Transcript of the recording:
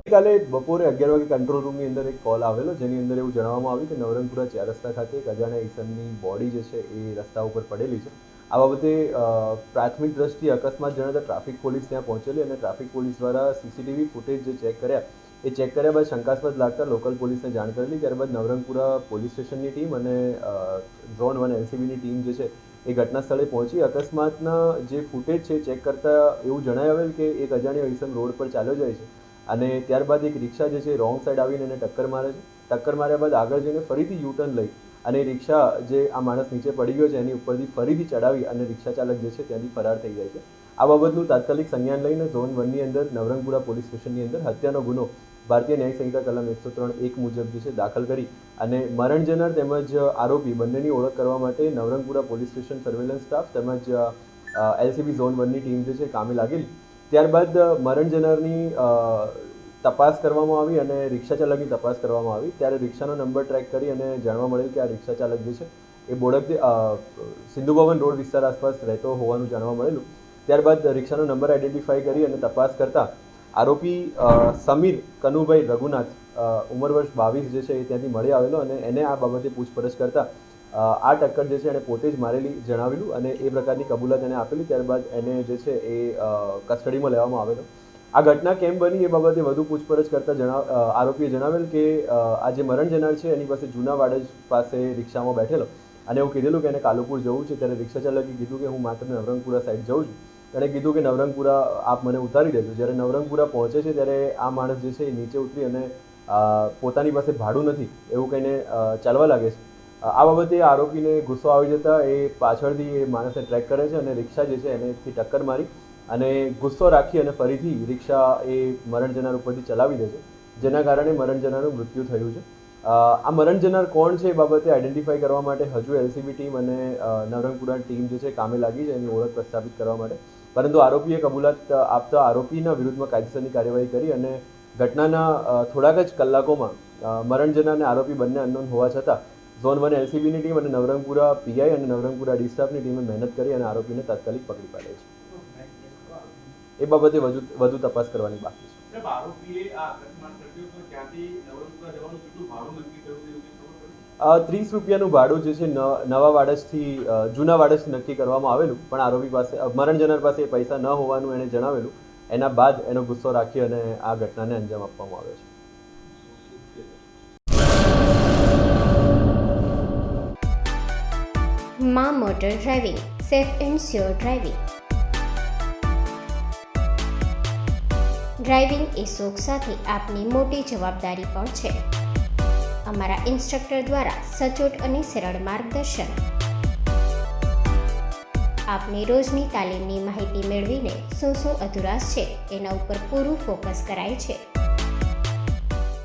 ગઈકાલે બપોરે 11 વાગે કંટ્રોલ રૂમની અંદર એક કોલ આવેલો, જેની અંદર એવું જણાવવામાં આવ્યું કે નવરંગપુરા 4 રસ્તા ખાતે એક અજાણ્યા ઈસમની બોડી જે છે એ રસ્તા ઉપર પડેલી છે. આ બાબતે પ્રાથમિક દ્રષ્ટિએ અકસ્માત જણાતા ટ્રાફિક પોલીસ ત્યાં પહોંચેલી અને ટ્રાફિક પોલીસ દ્વારા સીસીટીવી ફૂટેજ જે ચેક કર્યા બાદ શંકાસ્પદ લાગતા લોકલ પોલીસને જાણ કરેલી. ત્યારબાદ નવરંગપુરા પોલીસ સ્ટેશનની ટીમ અને ઝોન 1 એલસીબીની ટીમ જે છે એ ઘટના સ્થળે પહોંચી. અકસ્માતના જે ફૂટેજ છે ચેક કરતા એવું જણાવેલ કે એક અજાણ્યો ઈસમ રોડ પર ચાલ્યો જાય છે અને ત્યારબાદ એક રિક્ષા જે છે રોંગ સાઈડ આવીને એને ટક્કર મારે છે. ટક્કર માર્યા બાદ આગળ જઈને ફરીથી યુટર્ન લઈ અને રિક્ષા જે આ માણસ નીચે પડી ગયો છે એની ઉપરથી ફરીથી ચડાવી અને રિક્ષા ચાલક જે છે ત્યાંથી ફરાર થઈ જાય છે. આ બાબતનું તાત્કાલિક સંજ્ઞાન લઈને ઝોન 1ની અંદર નવરંગપુરા પોલીસ સ્ટેશનની અંદર હત્યાનો ગુનો ભારતીય ન્યાય સંહિતા કલમ 103(1) મુજબ જે છે દાખલ કરી અને મરણ જનાર તેમજ આરોપી બંનેની ઓળખ કરવા માટે Navrangpura police station surveillance staff તેમજ એલસીબી ઝોન 1ની ટીમ જે છે કામે લાગેલી. ત્યારબાદ મરણ જનારની તપાસ કરવામાં આવી અને રિક્ષા ચાલકની તપાસ કરવામાં આવી. ત્યારે રિક્ષાનો નંબર ટ્રેક કરી અને જાણવા મળેલ કે આ રિક્ષા ચાલક જે છે એ બોડકથી સિંધુ ભવન રોડ વિસ્તાર આસપાસ રહેતો હોવાનું જાણવા મળેલું. ત્યારબાદ રિક્ષાનો નંબર આઈડેન્ટિફાઈ કરી અને તપાસ કરતા આરોપી સમીર કનુભાઈ રઘુનાથ ઉંમર વર્ષ 22 જે છે એ ત્યાંથી મળી આવેલો અને એને આ બાબતે પૂછપરછ કરતા આ ટક્કર જે છે એને પોતે જ મારેલી જણાવેલું અને એ પ્રકારની કબૂલાત એને આપેલી. ત્યારબાદ એને જે છે એ કસ્ટડીમાં લેવામાં આવેલો. આ ઘટના કેમ બની એ બાબતે વધુ પૂછપરછ કરતા આરોપીએ જણાવેલ કે આ જે મરણ જનાર છે એની પાસે જૂના વાડજ પાસે રિક્ષામાં બેઠેલો અને એવું કીધેલું કે એને કાલુપુર જવું છે. ત્યારે રિક્ષા ચાલકે કીધું કે હું માત્ર નવરંગપુરા સાઈડ જઉં છું. એણે કીધું કે નવરંગપુરા આપ મને ઉતારી દેજો. જ્યારે નવરંગપુરા પહોંચે છે ત્યારે આ માણસ જે છે એ નીચે ઉતરી અને પોતાની પાસે ભાડું નથી એવું કહીને ચાલવા લાગે છે. આ બાબતે આરોપીને ગુસ્સો આવી જતા એ પાછળથી એ માણસને ટ્રેક કરે છે અને રિક્ષા જે છે એનેથી ટક્કર મારી અને ગુસ્સો રાખી અને ફરીથી રિક્ષા એ મરણ જનાર ઉપરથી ચલાવી દે છે, જેના કારણે મરણ જનારનું મૃત્યુ થયું છે. આ મરણ જનાર કોણ છે એ બાબતે આઈડેન્ટિફાઈ કરવા માટે હજુ એલસીબી ટીમ અને નવરંગપુરા ટીમ જે છે કામે લાગી છે એની ઓળખ પ્રસ્થાપિત કરવા માટે. પરંતુ આરોપીએ કબૂલાત આપતા આરોપીના વિરુદ્ધમાં કાયદેસરની કાર્યવાહી કરી અને ઘટનાના થોડાક જ કલાકોમાં મરણ જનારને આરોપી બંને અનનોન હોવા છતાં ઝોન 1 એલસીબીની ટીમ અને નવરંગપુરા પીઆઈ અને નવરંગપુરા ડી સ્ટાફની ટીમે મહેનત કરી અને આરોપીને તાત્કાલિક પકડી પાડે છે. એ બાબતે વધુ તપાસ કરવાની બાકી છે. આરોપીએ આ અકસ્માત કર્યો તો ત્યાંથી નવરંગપુરા જવાનું કેટલું ભાડું નક્કી થયું છે? 30 રૂપિયાનું ભાડું જે છે નવા વાડજથી જૂના વાડજથી નક્કી કરવામાં આવેલું, પણ આરોપી પાસે મરણ જનાર પાસે પૈસા ન હોવાનું એણે જણાવેલું. એના બાદ એનો ગુસ્સો રાખી અને આ ઘટનાને અંજામ આપવામાં આવ્યો છે. માં motor driving, safe and sure driving. Driving એ શોખ સાથે આપની મોટી જવાબદારી પણ છે. અમારા ઇન્સ્ટ્રક્ટર દ્વારા સચોટ અને સરળ માર્ગદર્શન. આપની રોજની તાલીમની માહિતી મેળવીને શું અધુરાશ છે એના ઉપર પૂરું ફોકસ કરાય છે.